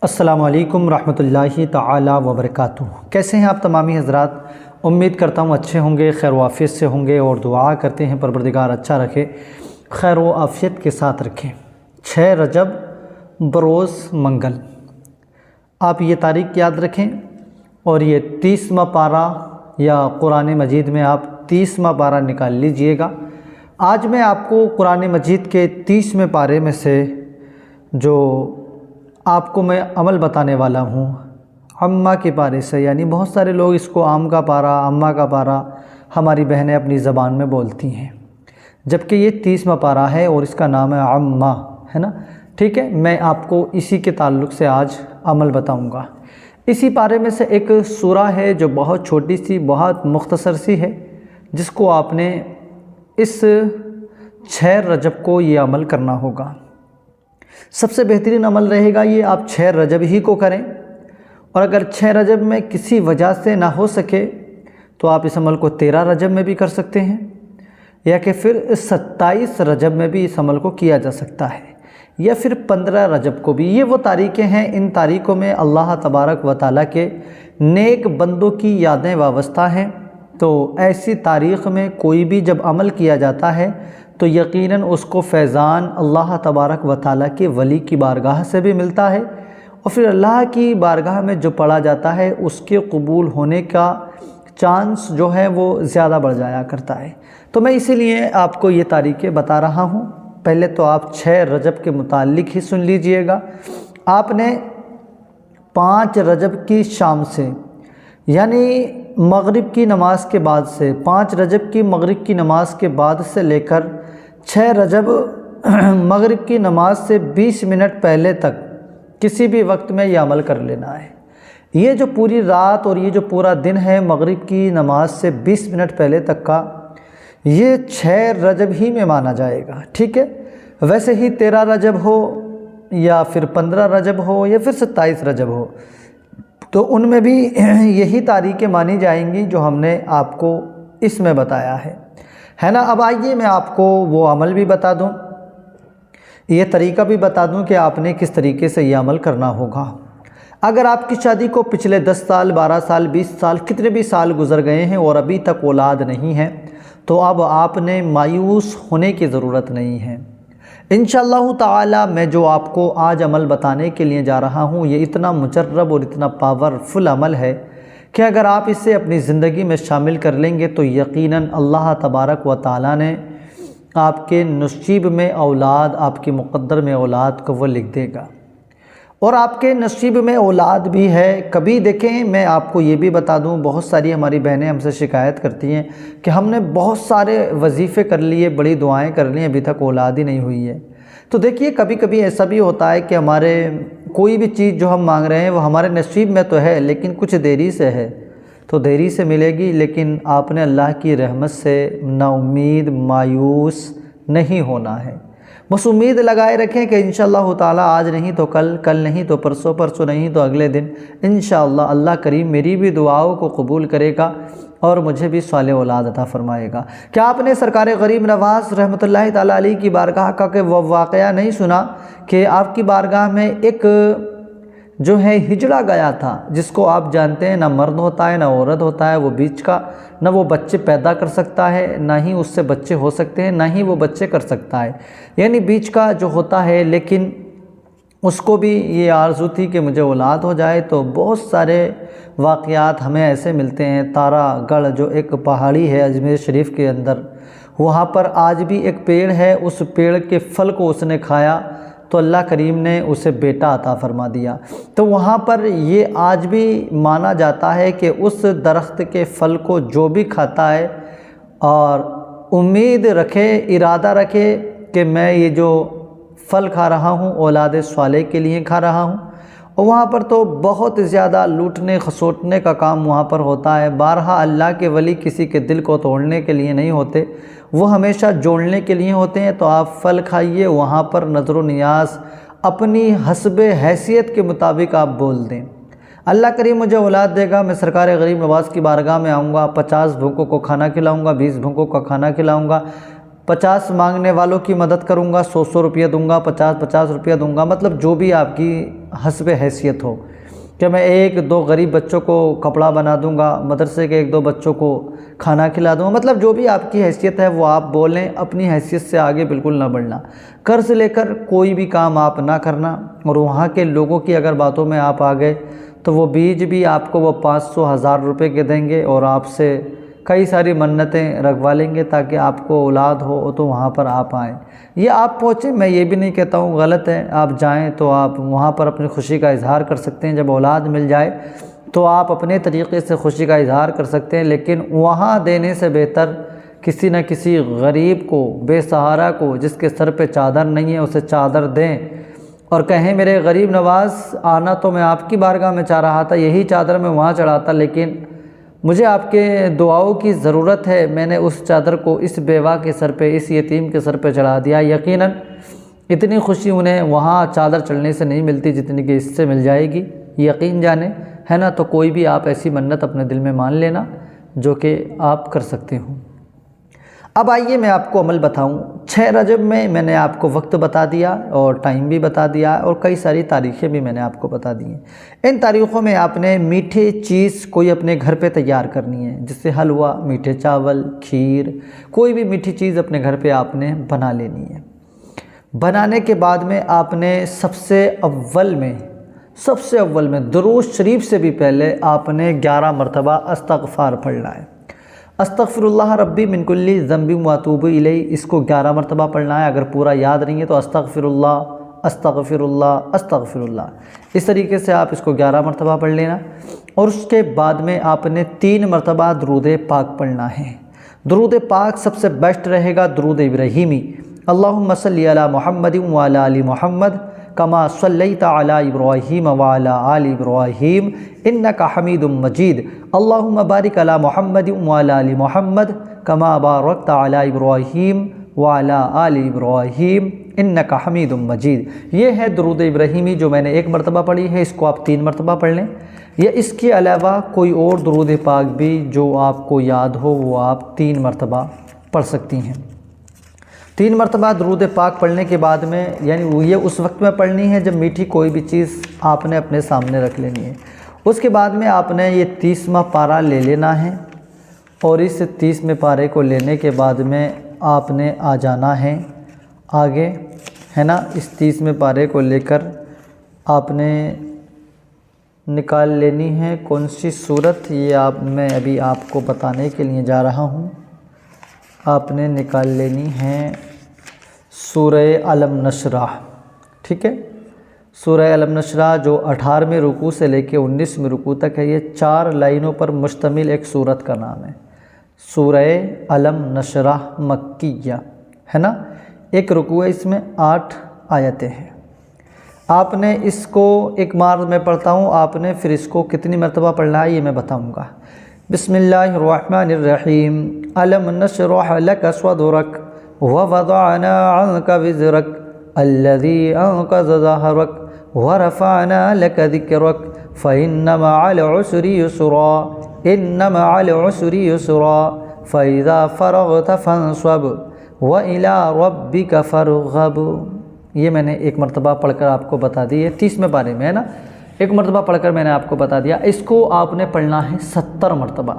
السلام علیکم ورحمۃ اللہ تعالی وبرکاتہ۔ کیسے ہیں آپ تمامی حضرات؟ امید کرتا ہوں اچھے ہوں گے، خیر و عافیت سے ہوں گے، اور دعا کرتے ہیں پروردگار اچھا رکھے، خیر و عافیت کے ساتھ رکھیں۔ 6 رجب بروز منگل، آپ یہ تاریخ یاد رکھیں، اور یہ 30واں پارہ یا قرآن مجید میں آپ 30واں پارہ نکال لیجئے گا۔ آج میں آپ کو قرآن مجید کے 30ویں پارے میں سے جو آپ کو میں عمل بتانے والا ہوں عامہ کے پارے سے، یعنی بہت سارے لوگ اس کو عام کا پارہ، عامہ کا پارہ ہماری بہنیں اپنی زبان میں بولتی ہیں، جبکہ یہ 30واں پارہ ہے اور اس کا نام ہے عامہ، ہے نا؟ ٹھیک ہے، میں آپ کو اسی کے تعلق سے آج عمل بتاؤں گا۔ اسی پارے میں سے ایک سورہ ہے جو بہت چھوٹی سی، بہت مختصر سی ہے، جس کو آپ نے اس 6 رجب کو یہ عمل کرنا ہوگا۔ سب سے بہترین عمل رہے گا یہ آپ 6 رجب ہی کو کریں، اور اگر 6 رجب میں کسی وجہ سے نہ ہو سکے تو آپ اس عمل کو 13 رجب میں بھی کر سکتے ہیں، یا کہ پھر 27 رجب میں بھی اس عمل کو کیا جا سکتا ہے، یا پھر 15 رجب کو بھی۔ یہ وہ تاریخیں ہیں، ان تاریخوں میں اللہ تبارک و تعالیٰ کے نیک بندوں کی یادیں وابستہ ہیں، تو ایسی تاریخ میں کوئی بھی جب عمل کیا جاتا ہے تو یقیناً اس کو فیضان اللہ تبارک و تعالیٰ کے ولی کی بارگاہ سے بھی ملتا ہے، اور پھر اللہ کی بارگاہ میں جو پڑھا جاتا ہے اس کے قبول ہونے کا چانس جو ہے وہ زیادہ بڑھ جایا کرتا ہے۔ تو میں اسی لیے آپ کو یہ تاریخیں بتا رہا ہوں۔ پہلے تو آپ 6 رجب کے متعلق ہی سن لیجئے گا۔ آپ نے 5 رجب کی شام سے، یعنی مغرب کی نماز کے بعد سے، 5 رجب کی مغرب کی نماز کے بعد سے لے کر 6 رجب مغرب کی نماز سے 20 منٹ پہلے تک کسی بھی وقت میں یہ عمل کر لینا ہے۔ یہ جو پوری رات اور یہ جو پورا دن ہے مغرب کی نماز سے 20 منٹ پہلے تک کا، یہ 6 رجب ہی میں مانا جائے گا، ٹھیک ہے؟ ویسے ہی 13 رجب ہو یا پھر 15 رجب ہو یا پھر 27 رجب ہو، تو ان میں بھی یہی تاریخیں مانی جائیں گی جو ہم نے آپ کو اس میں بتایا ہے نا؟ اب آئیے میں آپ کو وہ عمل بھی بتا دوں، یہ طریقہ بھی بتا دوں کہ آپ نے کس طریقے سے یہ عمل کرنا ہوگا۔ اگر آپ کی شادی کو پچھلے 10 سال، 12 سال، 20 سال، کتنے بھی سال گزر گئے ہیں اور ابھی تک اولاد نہیں ہے، تو اب آپ نے مایوس ہونے کی ضرورت نہیں ہے۔ انشاءاللہ تعالی میں جو آپ کو آج عمل بتانے کے لیے جا رہا ہوں، یہ اتنا مجرب اور اتنا پاورفل عمل ہے کہ اگر آپ اسے اپنی زندگی میں شامل کر لیں گے تو یقیناً اللہ تبارک و تعالیٰ نے آپ کے نصیب میں اولاد، آپ کے مقدر میں اولاد کو وہ لکھ دے گا، اور آپ کے نصیب میں اولاد بھی ہے۔ کبھی دیکھیں، میں آپ کو یہ بھی بتا دوں، بہت ساری ہماری بہنیں ہم سے شکایت کرتی ہیں کہ ہم نے بہت سارے وظیفے کر لیے، بڑی دعائیں کر لی، ابھی تک اولاد ہی نہیں ہوئی ہے۔ تو دیکھیے، کبھی کبھی ایسا بھی ہوتا ہے کہ ہمارے کوئی بھی چیز جو ہم مانگ رہے ہیں وہ ہمارے نصیب میں تو ہے، لیکن کچھ دیری سے ہے، تو دیری سے ملے گی، لیکن آپ نے اللہ کی رحمت سے نا امید، مایوس نہیں ہونا ہے۔ بس امید لگائے رکھیں کہ انشاءاللہ تعالیٰ آج نہیں تو کل، کل نہیں تو پرسوں، پرسوں نہیں تو اگلے دن انشاءاللہ اللہ کریم میری بھی دعاؤں کو قبول کرے گا اور مجھے بھی صالح اولاد عطا فرمائے گا۔ کیا آپ نے سرکار غریب نواز رحمۃ اللہ تعالیٰ علیہ کی بارگاہ کا کہ وہ واقعہ نہیں سنا کہ آپ کی بارگاہ میں ایک جو ہے ہجڑا گیا تھا، جس کو آپ جانتے ہیں نہ مرد ہوتا ہے نہ عورت ہوتا ہے، وہ بیچ کا، نہ وہ بچے پیدا کر سکتا ہے، نہ ہی اس سے بچے ہو سکتے ہیں، نہ ہی وہ بچے کر سکتا ہے، یعنی بیچ کا جو ہوتا ہے، لیکن اس کو بھی یہ آرزو تھی کہ مجھے اولاد ہو جائے۔ تو بہت سارے واقعات ہمیں ایسے ملتے ہیں۔ تارا گڑھ جو ایک پہاڑی ہے اجمیر شریف کے اندر، وہاں پر آج بھی ایک پیڑ ہے، اس پیڑ کے پھل کو اس نے کھایا تو اللہ کریم نے اسے بیٹا عطا فرما دیا۔ تو وہاں پر یہ آج بھی مانا جاتا ہے کہ اس درخت کے پھل کو جو بھی کھاتا ہے اور امید رکھے، ارادہ رکھے کہ میں یہ جو پھل کھا رہا ہوں اولاد صالح کے لیے کھا رہا ہوں، اور وہاں پر تو بہت زیادہ لوٹنے کھسوٹنے کا کام وہاں پر ہوتا ہے۔ بارہا اللہ کے ولی کسی کے دل کو توڑنے کے لیے نہیں ہوتے، وہ ہمیشہ جوڑنے کے لیے ہوتے ہیں۔ تو آپ پھل کھائیے، وہاں پر نظر و نیاز اپنی حسب حیثیت کے مطابق آپ بول دیں، اللہ کریم مجھے اولاد دے گا، میں سرکار غریب نواز کی بارگاہ میں آؤں گا، 50 بھوکوں کو کھانا کھلاؤں گا، 20 بھوکوں کا کھانا کھلاؤں گا، 50 مانگنے والوں کی مدد کروں گا، 100 روپیہ دوں گا، 50 روپیہ دوں گا، مطلب جو بھی آپ کی حسب حیثیت ہو کہ میں 1-2 غریب بچوں کو کپڑا بنا دوں گا، مدرسے کے 1-2 بچوں کو کھانا کھلا دوں گا، مطلب جو بھی آپ کی حیثیت ہے وہ آپ بولیں، اپنی حیثیت سے آگے بالکل نہ بڑھنا۔ قرض لے کر کوئی بھی کام آپ نہ کرنا، اور وہاں کے لوگوں کی اگر باتوں میں آپ آ گئے تو وہ بیج بھی آپ کو وہ 500-1000 روپے کے دیں گے اور آپ سے کئی ساری منتیں رکھوا لیں گے تاکہ آپ کو اولاد ہو تو وہاں پر آپ آئیں۔ یہ آپ پہنچیں، میں یہ بھی نہیں کہتا ہوں غلط ہے، آپ جائیں تو آپ وہاں پر اپنی خوشی کا اظہار کر سکتے ہیں۔ جب اولاد مل جائے تو آپ اپنے طریقے سے خوشی کا اظہار کر سکتے ہیں، لیکن وہاں دینے سے بہتر کسی نہ کسی غریب کو، بے سہارا کو، جس کے سر پہ چادر نہیں ہے، اسے چادر دیں اور کہیں میرے غریب نواز، آنا تو میں آپ کی بارگاہ میں چاہ رہا تھا، یہی چادر میں وہاں چڑھاتا، لیکن مجھے آپ کے دعاؤں کی ضرورت ہے، میں نے اس چادر کو اس بیوہ کے سر پہ، اس یتیم کے سر پہ چڑھا دیا۔ یقیناً اتنی خوشی انہیں وہاں چادر چڑھنے سے نہیں ملتی جتنی کہ اس سے مل جائے گی، یقین جانے، ہے نا؟ تو کوئی بھی آپ ایسی منت اپنے دل میں مان لینا جو کہ آپ کر سکتے ہوں۔ اب آئیے میں آپ کو عمل بتاؤں۔ 6 رجب میں نے آپ کو وقت بتا دیا اور ٹائم بھی بتا دیا اور کئی ساری تاریخیں بھی میں نے آپ کو بتا دی ہیں۔ ان تاریخوں میں آپ نے میٹھے چیز کوئی اپنے گھر پہ تیار کرنی ہے، جس سے حلوہ، میٹھے چاول، کھیر، کوئی بھی میٹھی چیز اپنے گھر پہ آپ نے بنا لینی ہے۔ بنانے کے بعد میں آپ نے سب سے اول میں درود شریف سے بھی پہلے آپ نے 11 مرتبہ استغفار پڑھنا ہے۔ استغفر اللہ ربی من کل ذنب واتوب الیہ، اس کو 11 مرتبہ پڑھنا ہے۔ اگر پورا یاد نہیں ہے تو استغفر اللہ استغفر اللہ استغفر اللہ، اس طریقے سے آپ اس کو 11 مرتبہ پڑھ لینا۔ اور اس کے بعد میں آپ نے 3 مرتبہ درود پاک پڑھنا ہے۔ درود پاک سب سے بیسٹ رہے گا درود ابراہیمی، اللہم صلی علی محمد وعلی آل محمد کما صلیت علی ابراہیم وعلی آل ابراہیم انک حمید مجید، اللہم بارک علی محمد وعلی آل محمد کما بارکت علی ابراہیم وعلی آل ابراہیم انک حمید مجید۔ یہ ہے درود ابراہیمی جو میں نے 1 مرتبہ پڑھی ہے، اس کو آپ 3 مرتبہ پڑھ لیں۔ یا اس کے علاوہ کوئی اور درود پاک بھی جو آپ کو یاد ہو وہ آپ 3 مرتبہ پڑھ سکتی ہیں۔ 3 مرتبہ درود پاک پڑھنے کے بعد میں، یعنی یہ اس وقت میں پڑھنی ہے جب میٹھی کوئی بھی چیز آپ نے اپنے سامنے رکھ لینی ہے۔ اس کے بعد میں آپ نے یہ 30واں پارہ لے لینا ہے، اور اس 30ویں پارے کو لینے کے بعد میں آپ نے آ جانا ہے آگے، ہے نا؟ اس 30ویں پارے کو لے کر آپ نے نکال لینی ہے کون سی صورت، یہ میں ابھی آپ کو بتانے کے لیے جا رہا ہوں۔ آپ نے نکال لینی ہے سورہ علم نشرح، ٹھیک ہے؟ سورہ علم نشرح جو 18ویں رکوع سے لے کے 19ویں رکوع تک ہے، یہ 4 لائنوں پر مشتمل ایک سورت کا نام ہے، سورہ علم نشرح مکیہ، ہے نا؟ ایک رکوع ہے، اس میں 8 آیتیں ہیں۔ آپ نے اس کو ایک بار میں پڑھتا ہوں، آپ نے پھر اس کو کتنی مرتبہ پڑھنا ہے یہ میں بتاؤں گا۔ بسم اللہ الرحمن الرحیم، علم نشرح لک صدرک ووضعنا عنک وزرک الذی انقض ظہرک ورفعنا لک ذکرک فإن مع العسر یسرا ان مع العسر یسرا فإذا فرغت فانصب وإلی ربک فارغب۔ یہ میں نے 1 مرتبہ پڑھ کر آپ کو بتا دی ہے، 30ویں پارے میں ہے نا، 1 مرتبہ پڑھ کر میں نے آپ کو بتا دیا۔ اس کو آپ نے پڑھنا ہے 70 مرتبہ،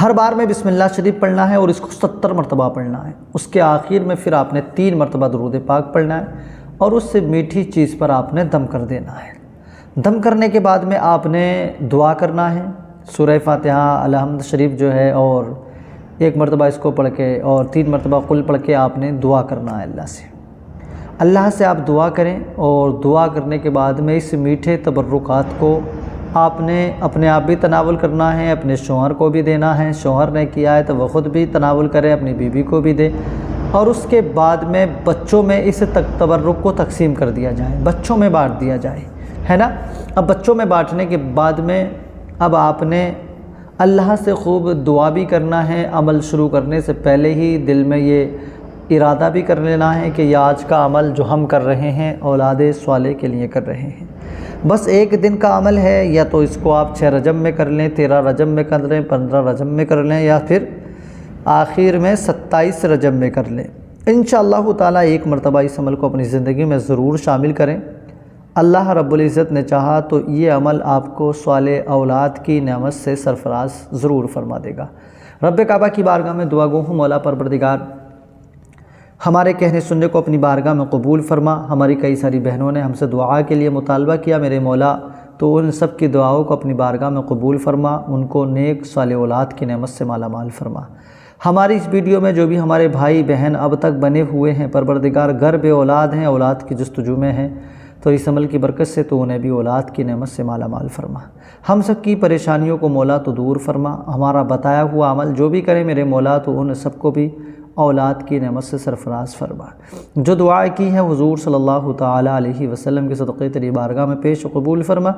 ہر بار میں بسم اللہ شریف پڑھنا ہے اور اس کو 70 مرتبہ پڑھنا ہے۔ اس کے آخر میں پھر آپ نے 3 مرتبہ درود پاک پڑھنا ہے اور اس سے میٹھی چیز پر آپ نے دم کر دینا ہے۔ دم کرنے کے بعد میں آپ نے دعا کرنا ہے، سورہ فاتحہ الحمد شریف جو ہے، اور 1 مرتبہ اس کو پڑھ کے اور 3 مرتبہ قل پڑھ کے آپ نے دعا کرنا ہے اللہ سے آپ دعا کریں۔ اور دعا کرنے کے بعد میں اس میٹھے تبرکات کو آپ نے اپنے آپ بھی تناول کرنا ہے، اپنے شوہر کو بھی دینا ہے، شوہر نے کیا ہے تو وہ خود بھی تناول کرے، اپنی بیوی کو بھی دے، اور اس کے بعد میں بچوں میں اس تبرک کو تقسیم کر دیا جائے، بچوں میں بانٹ دیا جائے، ہے نا؟ اب بچوں میں بانٹنے کے بعد میں اب آپ نے اللہ سے خوب دعا بھی کرنا ہے، عمل شروع کرنے سے پہلے ہی دل میں یہ ارادہ بھی کر لینا ہے کہ یہ آج کا عمل جو ہم کر رہے ہیں اولاد صالح کے لیے کر رہے ہیں، بس 1 دن کا عمل ہے، یا تو اس کو آپ 6 رجب میں کر لیں، 13 رجب میں کر لیں، 15 رجب میں کر لیں، یا پھر آخر میں 27 رجب میں کر لیں۔ انشاءاللہ تعالیٰ 1 مرتبہ اس عمل کو اپنی زندگی میں ضرور شامل کریں اللہ رب العزت نے چاہا تو یہ عمل آپ کو صالح اولاد کی نعمت سے سرفراز ضرور فرما دے گا۔ رب کعبہ کی بارگاہ میں دعا گو ہوں، مولا پروردگار ہمارے کہنے سننے کو اپنی بارگاہ میں قبول فرما۔ ہماری کئی ساری بہنوں نے ہم سے دعا کے لیے مطالبہ کیا، میرے مولا تو ان سب کی دعاؤں کو اپنی بارگاہ میں قبول فرما، ان کو نیک صالح اولاد کی نعمت سے مالا مال فرما۔ ہماری اس ویڈیو میں جو بھی ہمارے بھائی بہن اب تک بنے ہوئے ہیں پروردگار گھر بے اولاد ہیں، اولاد کی جستجو میں ہیں، تو اس عمل کی برکت سے تو انہیں بھی اولاد کی نعمت سے مالا مال فرما۔ ہم سب کی پریشانیوں کو مولا تو دور فرما۔ ہمارا بتایا ہوا عمل جو بھی کریں میرے مولا تو ان سب کو بھی اولاد کی نعمت سے سرفراز فرما۔ جو دعا کی ہے حضور صلی اللہ تعالیٰ علیہ وسلم کے صدقے تیری بارگاہ میں پیش قبول فرما،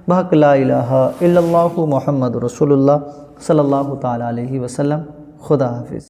بحق لا الہ الا اللہ محمد رسول اللہ صلی اللہ تعالیٰ علیہ وسلم۔ خدا حافظ۔